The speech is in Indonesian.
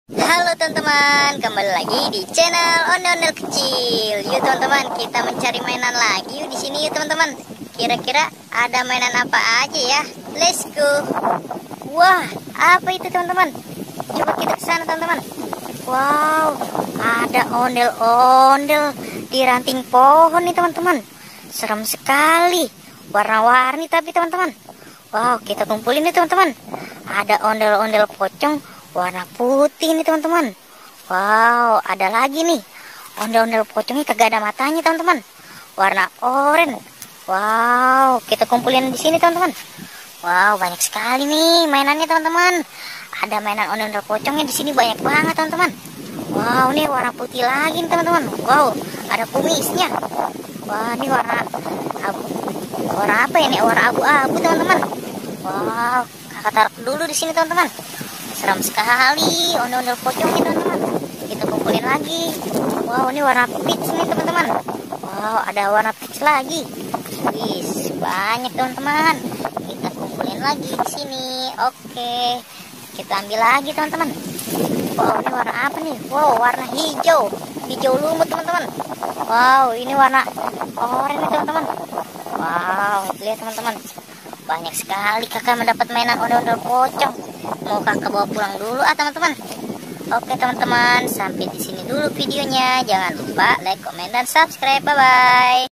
Halo teman-teman, kembali lagi di channel Ondel-Ondel Kecil. Yuk teman-teman, kita mencari mainan lagi yuk di sini yuk teman-teman. Kira-kira ada mainan apa aja ya? Let's go. Wah, apa itu teman-teman? Coba kita ke sana teman-teman. Wow, ada ondel-ondel di ranting pohon nih teman-teman. Serem sekali. Warna-warni tapi teman-teman. Wow, kita kumpulin nih teman-teman. Ada ondel-ondel pocong warna putih nih teman-teman. Wow, ada lagi nih. Ondel-ondel pocongnya kagak ada matanya teman-teman. Warna oranye. Wow, kita kumpulin di sini teman-teman. Wow, banyak sekali nih mainannya teman-teman. Ada mainan ondel-ondel pocongnya di sini banyak banget teman-teman. Wow, ini warna putih lagi nih teman-teman. Wow, ada kumisnya. Wah, ini warna abu. Warna apa ini? Warna abu-abu teman-teman. Wow, kakak taruh dulu di sini teman-teman. Seram sekali ondel-ondel pocongnya teman-teman. Kita kumpulin lagi. Wow, ini warna peach nih teman-teman. Wow, ada warna peach lagi. Wis, banyak teman-teman. Kita kumpulin lagi di sini. Oke, kita ambil lagi teman-teman. Wow, ini warna apa nih? Wow, warna hijau. Hijau lumut teman-teman. Wow, ini warna oranye teman-teman. Wow, lihat teman-teman. Banyak sekali kakak mendapat mainan ondel-ondel pocong. Mau kakak bawa pulang dulu teman-teman. Oke teman-teman, sampai di sini dulu videonya. Jangan lupa like, komen, dan subscribe. Bye bye.